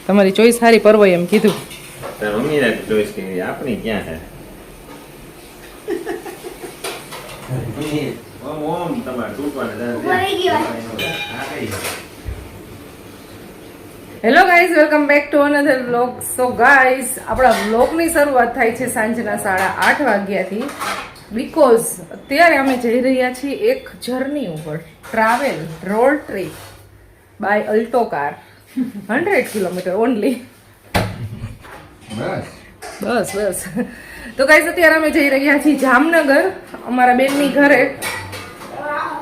તમારી ચોઈસ સારી પરવાય એમ કીધું. ચોઈસ કેવી આપણી ક્યાં છે? Hello guys, welcome back to another vlog. So guys, આપણા વ્લોગની શરૂઆત થાય છે સાંજના 8:30 વાગ્યાથી. બીકોઝ અત્યારે અમે જઈ રહ્યા છીએ એક જર્ની ઉપર, travel road trip by Alto car, 100 kilometre only. બસ તો ગાઈઝ, અત્યારે અમે જઈ રહ્યા છીએ જામનગર, અમારા બેનની ઘરે.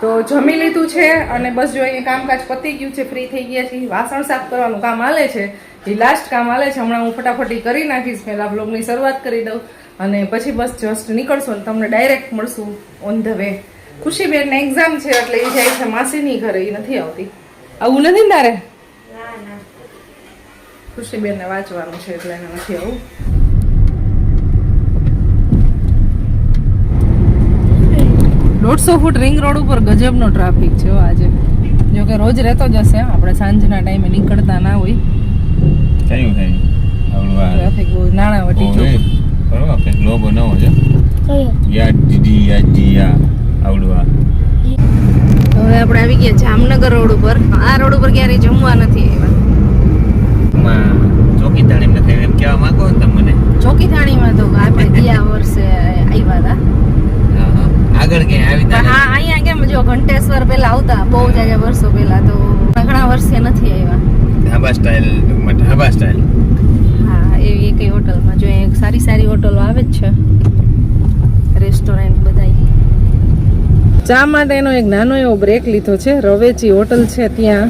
તો જમી લીધું છે અને બસ જો અહીંયા કામકાજ પતી ગયું છે, ફ્રી થઈ ગયા છીએ. વાસણ સાફ કરવાનું કામ હાલે છે, એ લાસ્ટ કામ હાલે છે. હમણાં હું ફટાફટી કરી નાખીશ, પહેલાં બ્લોગની શરૂઆત કરી દઉં અને પછી બસ જસ્ટ નીકળશું અને તમને ડાયરેક્ટ મળશું ઓન ધ વે. ખુશીબેનને એક્ઝામ છે એટલે એ જાય છે માસીની ઘરે, એ નથી આવતી. આવું નથી ને તારે? ખુશીબેનને વાંચવાનું છે એટલે એને નથી આવું. 150 ફૂટ રિંગ રોડ ઉપર ગજબનો ટ્રાફિક છે આજે. જો કે રોજ રહેતો જ હશે, આપણે સાંજના ટાઈમે નીકળતા ના હોય. કયું છે ટ્રાફિક બહુ નાણાવટી છે. બરોબર કે લોગો નવો છે. યાદ આવડવા. હવે આપણે આવી ગયા જામનગર રોડ ઉપર. આ રોડ ઉપર ક્યારેય જમવા નથી આવ્યા. ચોકીધાણી નથી એમ કહેવા માંગો ને તમને? ચોકીધાણીમાં તો આપણે ગયા વર્ષે આવ્યા હતા. આગળ ક્યાં આવી? હા, અહીંયા કેમ જો ઘંટેશ્વર પેલા આવતા બહુ જ વર્ષો પેલા, તો ઘણા વર્ષે નથી આવ્યા. ઢાબા સ્ટાઇલ. હા, એવી એક હોટલમાં જો એક સારી હોટલો આવે જ છે, રેસ્ટોરન્ટ બધાય. ચા માટેનો એક નાનો એવો બ્રેક લીધો છે. રવેચી હોટલ છે ત્યાં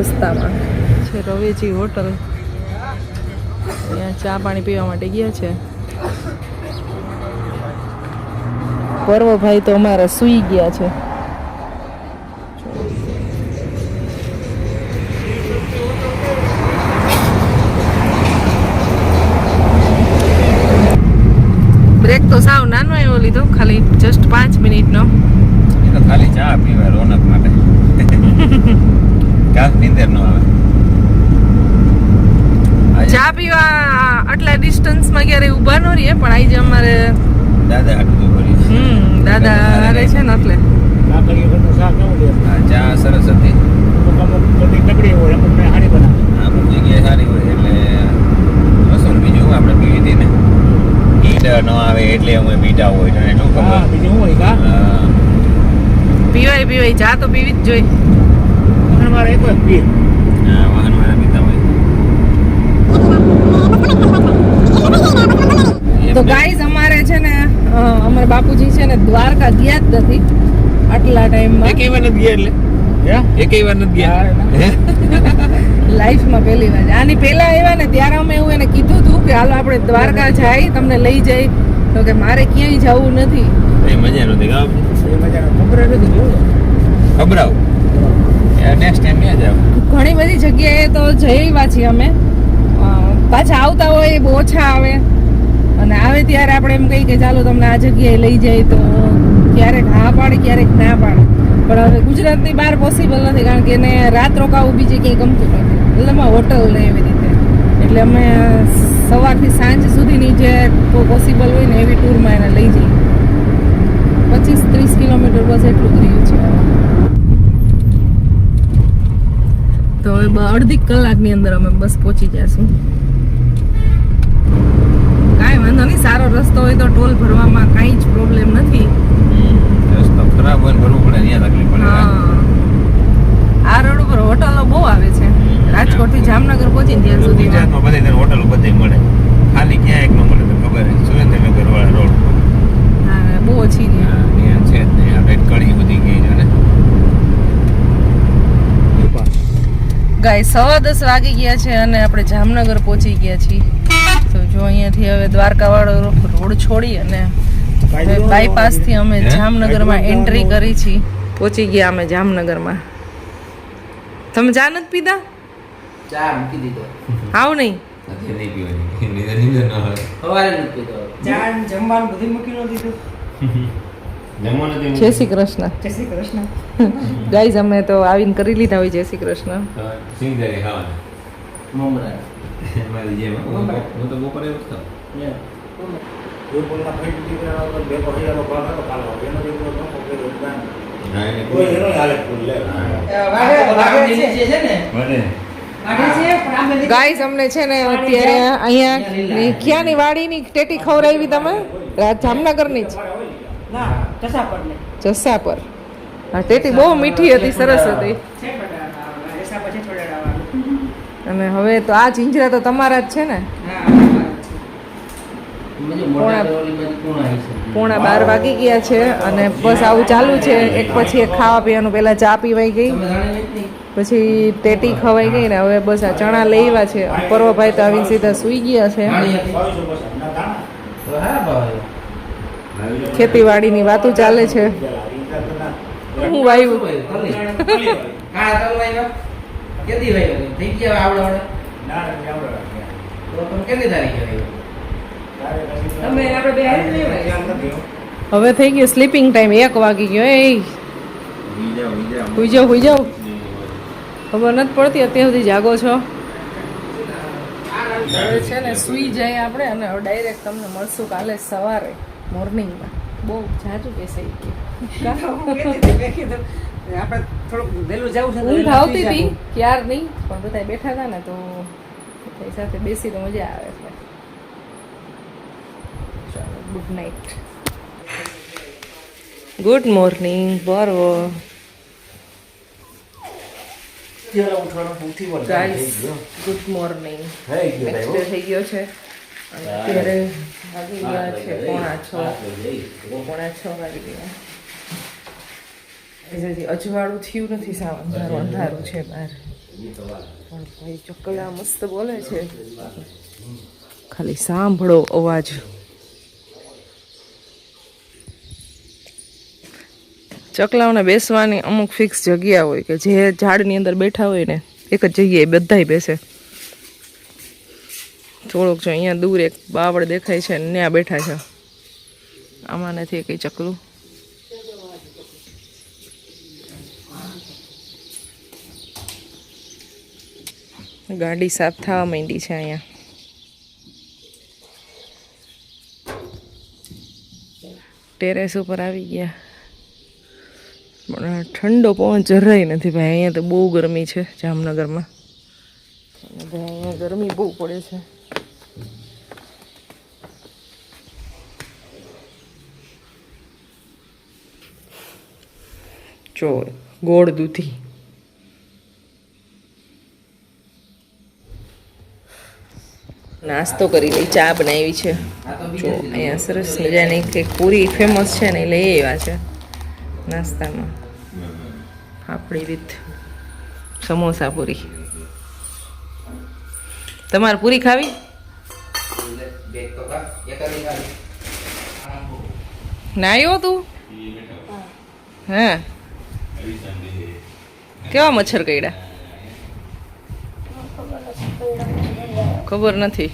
રસ્તામાં છે, રવેચી હોટલ. ત્યાં ચા પાણી પીવા માટે ગયા છે. પર્વભાઈ તો અમારા સૂઈ ગયા છે. બ્રેક તો સાવ નાનો એવો લીધો, ખાલી જસ્ટ 5 મિનિટનો. એ તો ખાલી ચા પીવા રોનક માટે. કાક નીંદર ન આવે. ચા પીવા આટલા ડિસ્ટન્સમાં ક્યારે ઊભા ન રહીએ, પણ આજે અમારે દાદા હાટું દાદા હારે છે ને એટલે ચા સરસ હતી. અમુક જગ્યાએ સારી હોય એટલે રસોઈ બીજું આપણે પીવી હતી ને ઈડર ન આવે એટલે અમે પીતા હોય તને શું ખબર? બીજું હોય પીવાય ચા તો પીવી જ જોઈએ. વાહનવાળા પીતા હોય. તો ગાઈઝ, અમારે છે ને અમારા બાપુજી છે ને દ્વારકા ગયા જ નથી આટલા ટાઈમમાં. એકેય વાર નથી ગયા. લાઈફમાં પહેલી વાર. આની પહેલા આવ્યા ને ત્યારે અમે એવું એને કીધું હતું કે હાલો આપણે દ્વારકા જાય, તમને લઈ જાય. તો કે મારે ક્યાંય જવું નથી. એ મજા નથી. ખબરાવ નેક્સ્ટ ટાઈમ ક્યાં જાવ? ઘણી બધી જગ્યાએ તો જઈ આવ્યા છીએ અમે. પાછા આવતા હોય એ બહુ ઓછા આવે, અને આવે ત્યારે આપણે એમ કહીએ કે ચાલો તમને આ જગ્યાએ લઈ જાય, તો ક્યારેક હા પાડે ક્યારેક ના પાડે. પણ હવે ગુજરાતની બહાર પોસિબલ નથી, કારણ કે એને રાત રોકાવું બીજે ક્યાંય ગમતું નથી, એટલે એમાં હોટલ ને એવી રીતે. એટલે અમે સવારથી સાંજ સુધીની જે પોસિબલ હોય ને એવી ટૂરમાં એને લઈ જઈએ. 25-30 કિલોમીટર બસ એટલું જ રહ્યું છે. તો હવે અડધી કલાકની અંદર અમે બસ પહોંચી જઈશું. કાંઈ વાંધો નહીં, સારો રસ્તો હોય તો ટોલ ભરવામાં કાંઈ જ પ્રોબ્લેમ નથી. રસ્તો ખરાબ હોય ભરવું પડે, ત્યાં તકલીફ પડે. આ રોડ ઉપર હોટલો બહુ આવે છે. રાજકોટ થી જામનગર પહોંચીને ત્યાં સુધી ગુજરાતમાં બધી હોટલો બધી મળે, ખાલી ક્યાં એક ન મળે તો ખબર છે. સુરેન્દ્રનગર વાળા રોડ હા બહુ ઓછી છે જ નહીં. આ રેડ કડી બધી ગઈ છે ને. ગાય 10:15 વાગી ગયા છે અને આપણે જામનગર પહોંચી ગયા છીએ. તો જો અહીંયાથી હવે દ્વારકા વાળો રોડ છોડી અને બાયપાસ થી અમે જામનગરમાં એન્ટ્રી કરી છીએ. પહોંચી ગયા અમે જામનગરમાં. તમે ચા નથી પીધા? ચા મૂકી દીધો. આવ નહીં સવારે નથી પીધો. ચા જમવાનું બધું મૂકી ન દીધું. જય શ્રી કૃષ્ણ. જય શ્રી કૃષ્ણ. ગાઈઝ અમે તો આવીને કરી લીધા હોય જય શ્રી કૃષ્ણ. સિંગદારી ખાવાના મમરા મારી જેમ હું તો બપોરે એવું જ ખાઉં. હા, એને વાઘે છે ને વધે. વાઢે છે પણ આમે ગાઈઝ અમને છે ને અત્યારે અહીંયા ક્યાંની વાડીની ટેટી ખવડાવી તમે? જામનગરની જ ના કસા પર ને જસા પર. હા ટેટી બહુ મીઠી હતી, સરસ હતી. છે પડાડા એસા પછી પડાડા અને હવે તો આ ચીંજરા તો તમારા જ છે ને? હા મજે મોટા ડોલી માં કોણ આવી છે 11:15 વાગી ગયા છે અને બસ આવું ચાલુ છે. એક પછી એક ખાવા પીવાનું. પહેલા ચા પીવાઈ ગઈ, તમે જાણે નથી પછી ટેટી ખવાઈ ગઈ ને હવે બસ આ ચણા લેવા છે. પર્વભાઈ તો આવીને સીધા સૂઈ ગયા છે. જાણી હતી તો હા ભાઈ ખેતીવાડીની વાતો ચાલે છે. હું વાયુ કાળા તલ વાયવા કેદી વાયવા થઈ ગયા આવડે તો તમે કેદી તારીખે વાયવા તમે આપણે બે હારી લેવા હવે થઈ ગયું સ્લીપિંગ ટાઈમ. 1 વાગી ગયો. એ હુઈ જાઓ. ખબર નથી પડતી અત્યાર સુધી જાગો છો. હવે છે ને સૂઈ જાય આપણે અને હવે ડાયરેક્ટ તમને મળશું કાલે સવારે મોર્નિંગમાં. બહુ જાજુ બેસાઈ ગયું. આપણે થોડુંક વહેલું જવું છે ઊંઘ આવતી હતી ક્યારની, પણ બધા બેઠા હતા ને તો બધા સાથે બેસી તો મજા આવે છે. ચાલો ગુડ નાઇટ. ગુડ મોર્નિંગ પર્વ. Guys good morning. Next day થઈ ગયો છે અને અત્યારે વાગી ગયા છે 5:45 વાગી ગયા. હજી અજવાળું થયું નથી, સાવ અંધારું અંધારું છે બહાર. પણ ભાઈ ચકલા મસ્ત બોલે છે, ખાલી સાંભળો અવાજ. ચકલાઓને બેસવાની અમુક ફિક્સ જગ્યા હોય કે જે ઝાડની અંદર બેઠા હોય ને એક જ જગ્યાએ બધાય બેસે. થોડોક જો અહીંયા દૂર એક બાવળ દેખાય છે ને ત્યાં બેઠા છે. આમાં નથી કઈ ચકલું. ગાડી સાફ થવા માંડી છે અહીંયા. ટેરેસ ઉપર આવી ગયા પણ ઠંડો પવન જરાય નથી ભાઈ. અહીંયા તો બહુ ગરમી છે જામનગરમાં. અને ભાઈ અહીંયા ગરમી બહુ પડે છે. જો ગોળ દૂધી. નાસ્તો કરી લઈ. ચા બનાવી છે. જો અહીંયા સરસ મજાની કંઈક પૂરી ફેમસ છે ને એ લઈ આવ્યા છે નાસ્તામાં. ફાફડી વિથ સમોસા પૂરી. તમારે પૂરી ખાવી? ના આવ્યો તું? હા કેવા મચ્છર કઈડા? ખબર નથી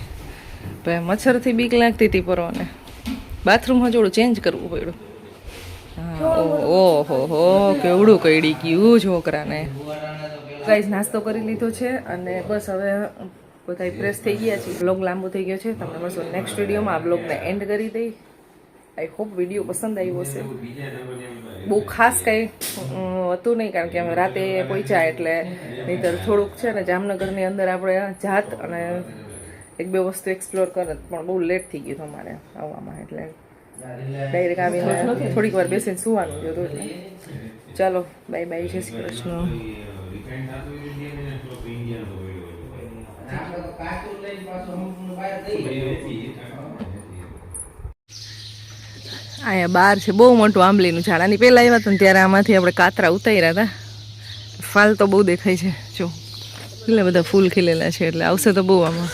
ભાઈ. મચ્છરથી બીક લાગતી હતી પરવાને. બાથરૂમમાં જોડું ચેન્જ કરવું પડ્યું. હા ઓહો હો કેવડું કઈડી ગયું છોકરાને. ગાઈસ નાસ્તો કરી લીધો છે અને બસ હવે બધા ફ્રેશ થઈ ગયા છે. બ્લોગ લાંબો થઈ ગયો છે. તમને મળશો નેક્સ્ટ વિડીયોમાં. આ બ્લોગને એન્ડ કરી દઈ. આઈ હોપ વિડીયો પસંદ આવ્યો હશે. બહુ ખાસ કંઈ હતું નહીં કારણ કે અમે રાતે પહોંચ્યા એટલે નહીંતર થોડુંક છે ને જામનગરની અંદર આપણે જાત અને 1-2 વસ્તુ એક્સપ્લોર કરત પણ બહુ લેટ થઈ ગયું અમારે આવવામાં. એટલે ડાયરેક્ટ આવીને થોડીક વાર બેસીને સુવાનું જોતું. એટલે ચાલો બાય બાય. જય શ્રી કૃષ્ણ. અહીંયા બહાર છે બહુ મોટું આંબલીનું ઝાડ. આની પહેલાં આવ્યા હતા ને ત્યારે આમાંથી આપણે કાતરા ઉતાર્યા હતા. ફાલ તો બહુ દેખાય છે. જો એટલે બધા ફૂલ ખીલેલા છે એટલે આવશે તો બહુ આમાં.